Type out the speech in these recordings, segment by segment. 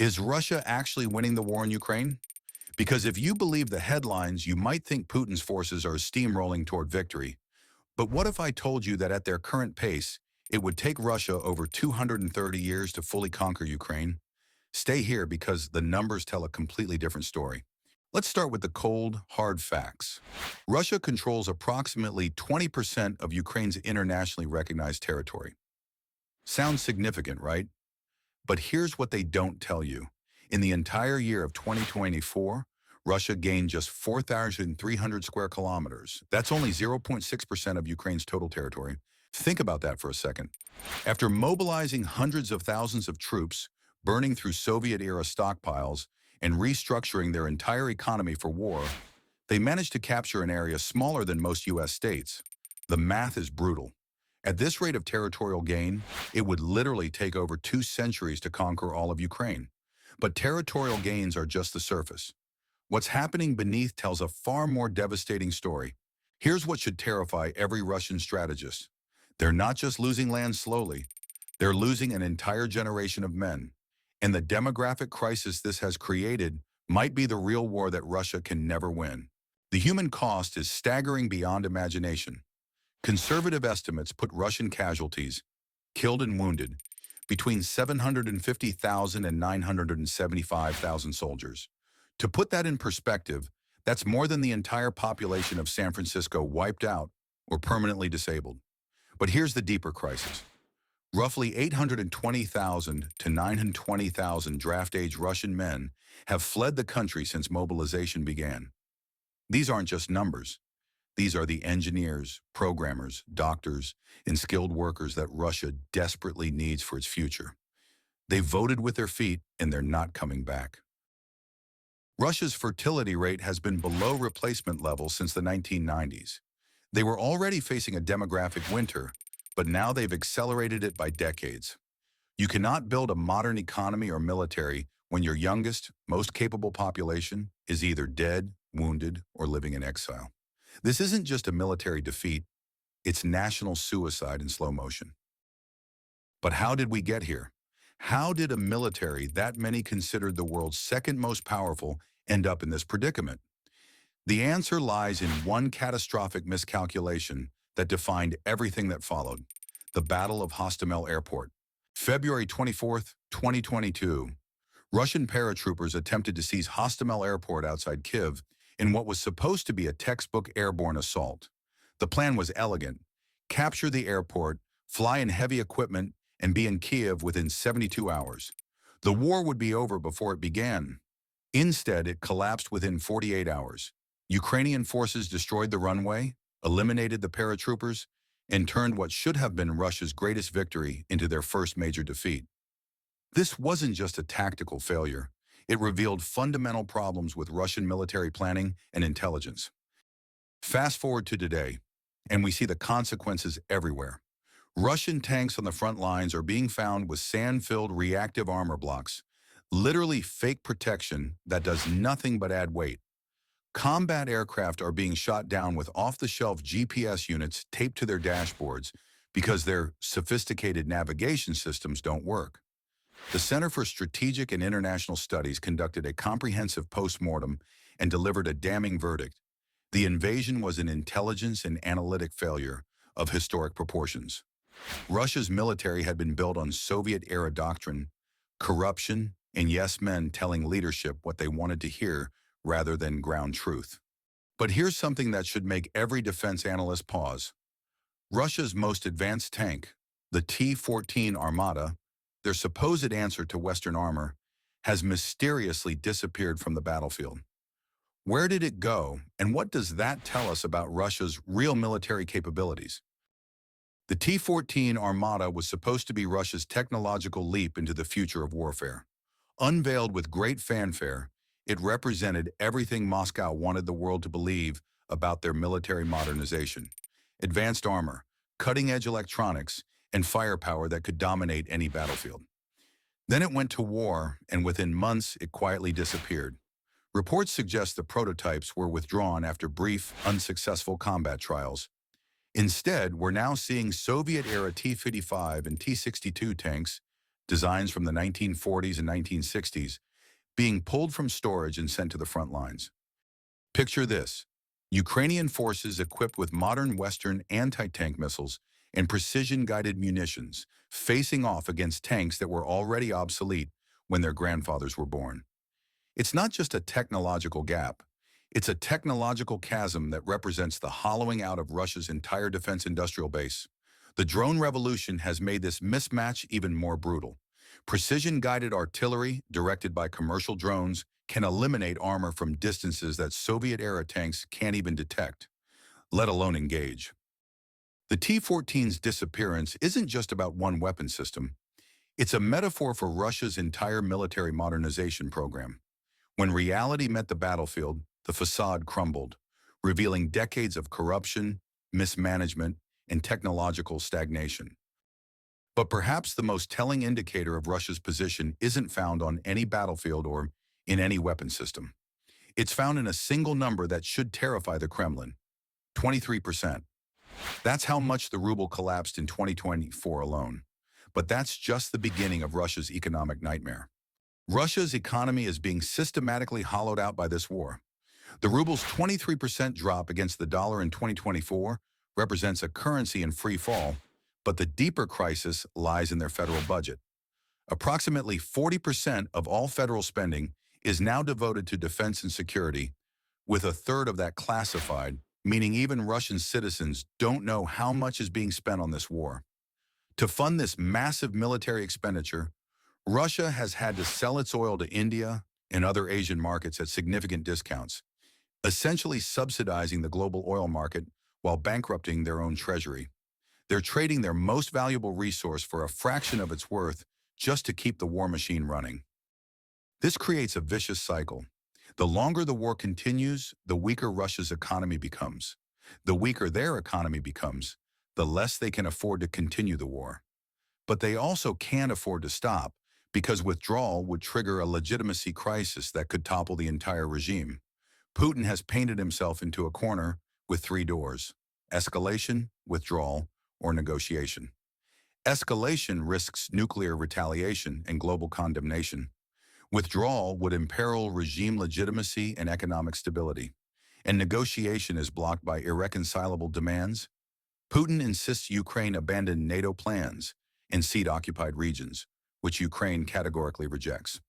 Is Russia actually winning the war in Ukraine? Because if you believe the headlines, you might think Putin's forces are steamrolling toward victory. But what if I told you that at their current pace, it would take Russia over 230 years to fully conquer Ukraine? Stay here because the numbers tell a completely different story. Let's start with the cold, hard facts. Russia controls approximately 20% of Ukraine's internationally recognized territory. Sounds significant, right? But here's what they don't tell you. In the entire year of 2024, Russia gained just 4,300 square kilometers. That's only 0.6% of Ukraine's total territory. Think about that for a second. After mobilizing hundreds of thousands of troops, burning through Soviet-era stockpiles, and restructuring their entire economy for war, they managed to capture an area smaller than most U.S. states. The math is brutal. At this rate of territorial gain, it would literally take over 2 centuries to conquer all of Ukraine. But territorial gains are just the surface. What's happening beneath tells a far more devastating story. Here's what should terrify every Russian strategist. They're not just losing land slowly, they're losing an entire generation of men. And the demographic crisis this has created might be the real war that Russia can never win. The human cost is staggering beyond imagination. Conservative estimates put Russian casualties, killed and wounded, between 750,000 and 975,000 soldiers. To put that in perspective, that's more than the entire population of San Francisco wiped out or permanently disabled. But here's the deeper crisis. Roughly 820,000 to 920,000 draft-age Russian men have fled the country since mobilization began. These aren't just numbers. These are the engineers, programmers, doctors, and skilled workers that Russia desperately needs for its future. They voted with their feet, and they're not coming back. Russia's fertility rate has been below replacement levels since the 1990s. They were already facing a demographic winter, but now they've accelerated it by decades. You cannot build a modern economy or military when your youngest, most capable population is either dead, wounded, or living in exile. This isn't just a military defeat, it's national suicide in slow motion. But how did we get here? How did a military that many considered the world's second most powerful end up in this predicament? The answer lies in one catastrophic miscalculation that defined everything that followed: the Battle of Hostomel Airport. February 24th, 2022, Russian paratroopers attempted to seize Hostomel Airport outside Kyiv in what was supposed to be a textbook airborne assault. The plan was elegant: capture the airport, fly in heavy equipment, and be in Kyiv within 72 hours. The war would be over before it began. Instead, it collapsed within 48 hours. Ukrainian forces destroyed the runway, eliminated the paratroopers, and turned what should have been Russia's greatest victory into their first major defeat. This wasn't just a tactical failure. It revealed fundamental problems with Russian military planning and intelligence. Fast forward to today, and we see the consequences everywhere. Russian tanks on the front lines are being found with sand-filled reactive armor blocks, literally fake protection that does nothing but add weight. Combat aircraft are being shot down with off-the-shelf GPS units taped to their dashboards because their sophisticated navigation systems don't work. The Center for Strategic and International Studies conducted a comprehensive post-mortem and delivered a damning verdict. The invasion was an intelligence and analytic failure of historic proportions. Russia's military had been built on Soviet-era doctrine, corruption, and yes men telling leadership what they wanted to hear rather than ground truth. But here's something that should make every defense analyst pause. Russia's most advanced tank, the T-14 Armata, their supposed answer to Western armor, has mysteriously disappeared from the battlefield. Where did it go, and what does that tell us about Russia's real military capabilities? The T-14 Armata was supposed to be Russia's technological leap into the future of warfare. Unveiled with great fanfare, it represented everything Moscow wanted the world to believe about their military modernization: advanced armor, cutting-edge electronics, and firepower that could dominate any battlefield. Then it went to war, and within months it quietly disappeared. Reports suggest the prototypes were withdrawn after brief, unsuccessful combat trials. Instead, we're now seeing Soviet-era T-55 and T-62 tanks designs from the 1940s and 1960s, being pulled from storage and sent to the front lines. Picture this: Ukrainian forces equipped with modern Western anti-tank missiles and precision-guided munitions, facing off against tanks that were already obsolete when their grandfathers were born. It's not just a technological gap. It's a technological chasm that represents the hollowing out of Russia's entire defense industrial base. The drone revolution has made this mismatch even more brutal. Precision-guided artillery, directed by commercial drones, can eliminate armor from distances that Soviet-era tanks can't even detect, let alone engage. The T-14's disappearance isn't just about one weapon system. It's a metaphor for Russia's entire military modernization program. When reality met the battlefield, the facade crumbled, revealing decades of corruption, mismanagement, and technological stagnation. But perhaps the most telling indicator of Russia's position isn't found on any battlefield or in any weapon system. It's found in a single number that should terrify the Kremlin: 23%. That's how much the ruble collapsed in 2024 alone. But that's just the beginning of Russia's economic nightmare. Russia's economy is being systematically hollowed out by this war. The ruble's 23% drop against the dollar in 2024 represents a currency in free fall, but the deeper crisis lies in their federal budget. Approximately 40% of all federal spending is now devoted to defense and security, with a third of that classified, meaning even Russian citizens don't know how much is being spent on this war. To fund this massive military expenditure, Russia has had to sell its oil to India and other Asian markets at significant discounts, essentially subsidizing the global oil market while bankrupting their own treasury. They're trading their most valuable resource for a fraction of its worth just to keep the war machine running. This creates a vicious cycle. The longer the war continues, the weaker Russia's economy becomes. The weaker their economy becomes, the less they can afford to continue the war. But they also can't afford to stop, because withdrawal would trigger a legitimacy crisis that could topple the entire regime. Putin has painted himself into a corner with three doors: escalation, withdrawal, or negotiation. Escalation risks nuclear retaliation and global condemnation. Withdrawal would imperil regime legitimacy and economic stability. And negotiation is blocked by irreconcilable demands. Putin insists Ukraine abandon NATO plans and cede occupied regions, which Ukraine categorically rejects.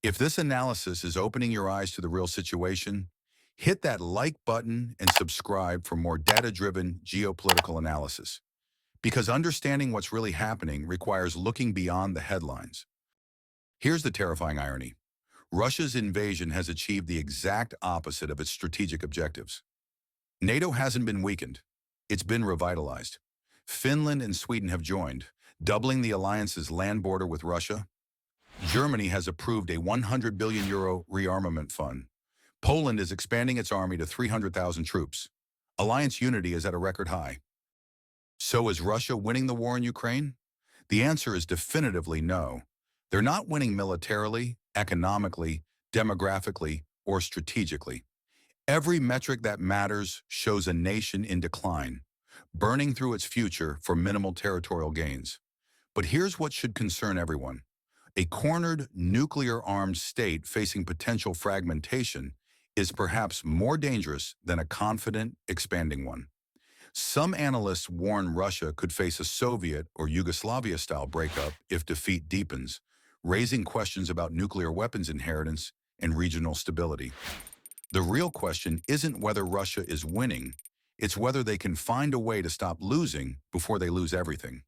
If this analysis is opening your eyes to the real situation, hit that like button and subscribe for more data-driven geopolitical analysis. Because understanding what's really happening requires looking beyond the headlines. Here's the terrifying irony. Russia's invasion has achieved the exact opposite of its strategic objectives. NATO hasn't been weakened. It's been revitalized. Finland and Sweden have joined, doubling the alliance's land border with Russia. Germany has approved a €100 billion rearmament fund. Poland is expanding its army to 300,000 troops. Alliance unity is at a record high. So is Russia winning the war in Ukraine? The answer is definitively no. They're not winning militarily, economically, demographically, or strategically. Every metric that matters shows a nation in decline, burning through its future for minimal territorial gains. But here's what should concern everyone. A cornered, nuclear-armed state facing potential fragmentation is perhaps more dangerous than a confident, expanding one. Some analysts warn Russia could face a Soviet or Yugoslavia-style breakup if defeat deepens, raising questions about nuclear weapons inheritance and regional stability. The real question isn't whether Russia is winning, it's whether they can find a way to stop losing before they lose everything.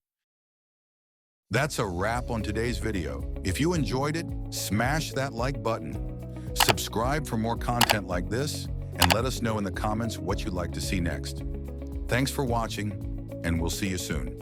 That's a wrap on today's video. If you enjoyed it, smash that like button. Subscribe for more content like this, and let us know in the comments what you'd like to see next. Thanks for watching, and we'll see you soon.